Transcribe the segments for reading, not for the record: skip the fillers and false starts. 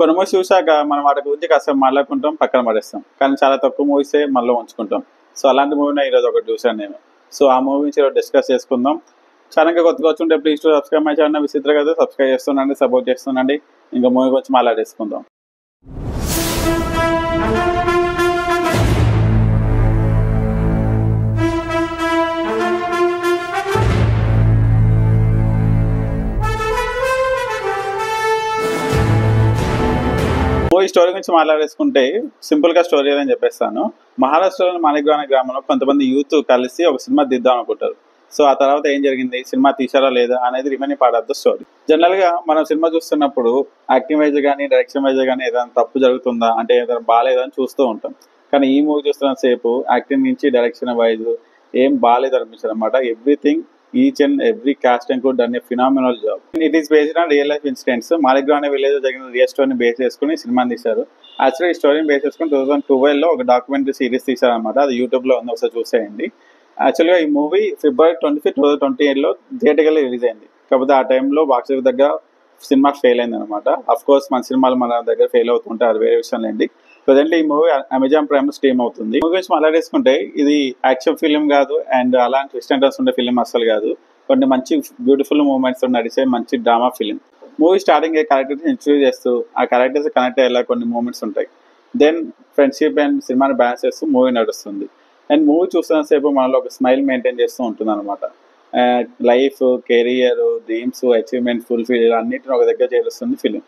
కొన్ని మూవీస్ చూసాక మనం వాటి గురించి కాస్త మాట్లాడుకుంటాం, పక్కన పడేస్తాం. కానీ చాలా తక్కువ మూవీసే మనలో ఉంచుకుంటాం. సో అలాంటి మూవీనే ఈరోజు ఒకటి చూశాను నేను. సో ఆ మూవీ నుంచి ఈరోజు డిస్కస్ చేసుకుందాం. ఛానల్‌కి కొత్తగా వచ్చుంటే please to subscribe my channel Vichitra Katha. Subscribe చేస్తుండండి, సపోర్ట్ చేస్తుండండి. ఇంకా మూవీ గురించి మాట్లాడేసుకుందాం. మూవీ స్టోరీ గురించి మాట్లాడేసుకుంటే సింపుల్గా స్టోరీ అని చెప్పేస్తాను. మహారాష్ట్రలోని మాణిక్రావు అనే గ్రామంలో కొంతమంది యూత్ కలిసి ఒక సినిమా తీద్దాం అనుకుంటారు. సో ఆ తర్వాత ఏం జరిగింది, సినిమా తీసారా లేదా అనేది remaining part of the story. జనరల్గా మనం సినిమా చూస్తున్నప్పుడు యాక్టింగ్ వైజ్ కానీ డైరెక్షన్ వైజ్ కానీ ఏదైనా తప్పు జరుగుతుందా అంటే ఏదైనా బాగాలేదని చూస్తూ ఉంటాం. కానీ ఈ మూవీ చూస్తున్న సేపు యాక్టింగ్ నుంచి డైరెక్షన్ వైజ్ ఏం బాగాలేదు అనిపించారు అనమాట. Everything each and every cost and could done a phenomenal job. It is based on real life incidents. Manikrao అనే విలేజ్ జరిగిన రియల్ స్టోరీని బేస్ చేసుకుని సినిమాని తీశారు. యాక్చువల్లీ ఈ స్టోరీని బేస్ చేసుకుని 2012లో ఒక డాక్యుమెంటరీ సిరీస్ తీశారనమాట. అది యూట్యూబ్లో ఉంది, ఒకసారి చూసేయండి. యాక్చువల్గా ఈ మూవీ ఫిబ్రవరి 25, 2028లో థియేటర్గా రిలీజ్ అయింది. కాకపోతే ఆ టైంలో బాక్స్ ఆఫీస్ దగ్గర సినిమా ఫెయిల్ అయింది అనమాట. అఫ్ కోర్స్ మన సినిమాలు మన దగ్గర ఫెయిల్ అవుతుంటే అది వేరే విషయం లేండి. ప్రజెంట్లీ ఈ మూవీ అమెజాన్ ప్రైమ్ స్ట్రీమ్ అవుతుంది. మూవీ గురించి మాట్లాడేసుకుంటే ఇది యాక్షన్ ఫిల్మ్ కాదు అండ్ అలాంటి ట్విస్ట్ అండ్ టర్న్స్ ఉండే ఫిల్మ్ అసలు కాదు. కొన్ని మంచి బ్యూటిఫుల్ మూమెంట్స్ నడిచే మంచి drama film. Movie starting characters introduce చేస్తూ ఆ క్యారెక్టర్స్ కనెక్ట్ అయ్యేలా కొన్ని మూమెంట్స్ ఉంటాయి. దెన్ ఫ్రెండ్షిప్ అండ్ సినిమాని బ్యాలెన్స్ చేస్తూ మూవీ నడుస్తుంది. అండ్ మూవీ చూస్తున్న సేపు మనలో ఒక స్మైల్ మెయింటైన్ చేస్తూ ఉంటుంది అనమాట. Life, career, dreams, achievement, fulfil అన్నిటిని ఒక దగ్గర చేరుస్తుంది ఫిలిం.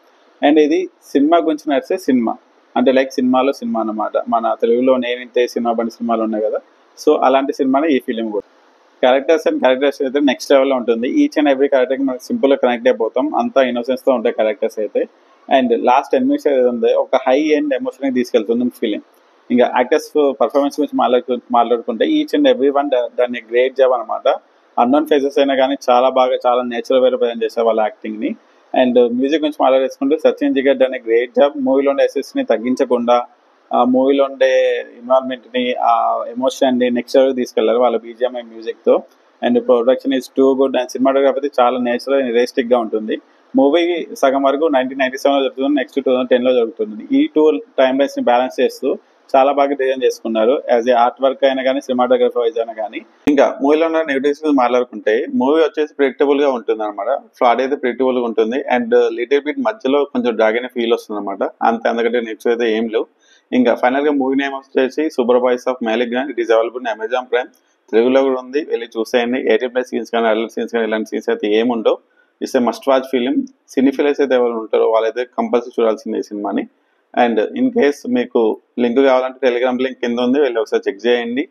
అండ్ ఇది సినిమా గురించి నడిచే సినిమా, అంటే లైక్ సినిమాలో సినిమా అనమాట. మన తెలుగులో నేనింతే సినిమా బండి సినిమాలు ఉన్నాయి కదా, సో అలాంటి సినిమానే ఈ ఫిలిం కూడా. క్యారెక్టర్స్ అయితే నెక్స్ట్ లెవెల్లో ఉంటుంది. ఈచ్ అండ్ ఎవ్రీ క్యారెక్టర్కి మనకి సింపుల్గా కనెక్ట్ అయిపోతాం. అంతా ఇన్నోసెన్స్తో ఉంటాయి క్యారెక్టర్స్ అయితే. అండ్ లాస్ట్ 10 minutes ఏది ఉంది ఒక హై ఎండ్ ఎమోషన్కి తీసుకెళ్తుంది ఫిలిం. ఇంకా యాక్టర్స్ పర్ఫార్మెన్స్ గురించి మాట్లాడుకుంటే ఈచ్ అండ్ ఎవ్రీ వన్ దాన్ని గ్రేట్ జాబ్ అనమాట. అన్నోన్ ఫేసెస్ అయినా కానీ చాలా నేచురల్ వేలో ప్రజెంట్ చేశారు వాళ్ళ యాక్టింగ్ని. అండ్ మ్యూజిక్ గురించి మాట్లాడేసుకుంటే సచిన్ జిగర్ దాన్ని గ్రేట్ జాబ్. మూవీలో ఉండే ఎసెస్ని తగ్గించకుండా ఆ మూవీలో ఉండే ఇన్వాల్వ్మెంట్ని, ఆ ఎమోషన్ని నెక్స్ట్ లెవెల్ తీసుకెళ్లారు వాళ్ళ బీజిఎంఐ మ్యూజిక్తో. And production is too good and cinematography చాలా నేచురల్ అండ్ రియలిస్టిక్గా ఉంటుంది. మూవీ సగం వరకు 1997లో జరుగుతుంది, నెక్స్ట్ 2010లో జరుగుతుంది. ఈ టూ టైమ్ లైన్స్ని బ్యాలెన్స్ చేస్తూ చాలా బాగా డిజైన్ చేసుకున్నారు. యాజ్ ఏ ఆర్ట్ వర్క్ అయినా కానీ సినిమాటోగ్రఫీ వైజ్ అయినా కానీ. ఇంకా మూవీలో ఉన్న నెగటివ్స్ మాట్లాడుకుంటే మూవీ వచ్చేసి ప్రెడిక్టబుల్గా ఉంటుంది అనమాట. ఫ్లాట్ అయితే ప్రెడిక్టబుల్గా ఉంటుంది అండ్ లిటిల్ బిట్ మధ్యలో కొంచెం డ్రాగ్ అయిన ఫీల్ వస్తుంది అనమాట. అందుకంటే నెక్స్ట్ అయితే ఏం లేవు. ఇంకా ఫైనల్గా మూవీ నేమ్ వచ్చేసి super boys of Malegaon. It is available in Amazon Prime. తెలుగులో కూడా ఉంది, వెళ్ళి చూసేయండి. 18+ సీన్స్ కానీ అడల్ట్ సీన్స్ కానీ ఇలాంటి సీన్స్ అయితే ఏముండవు. It's a must watch film. Cinephiles అయితే ఎవరు ఉంటారో వాళ్ళైతే కంపల్సరీ చూడాల్సిందే ఈ సినిమాని. అండ్ ఇన్ కేస్ మీకు లింక్ కావాలంటే టెలిగ్రామ్ లింక్ కింద ఉంది, వెళ్ళి ఒకసారి చెక్ చేయండి,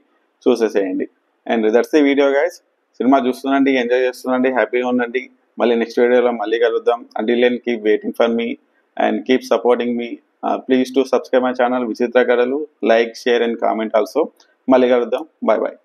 చూసేసేయండి. And that's the video guys. సినిమా చూస్తుండండి, ఎంజాయ్ చేస్తుండండి, హ్యాపీగా ఉండండి. మళ్ళీ నెక్స్ట్ వీడియోలో మళ్ళీ కలుద్దాం. Until then keep waiting for me and keep supporting me. Please to subscribe my channel Vichitra Kadalu, like, share and comment also. మళ్ళీ కలుద్దాం. Bye bye.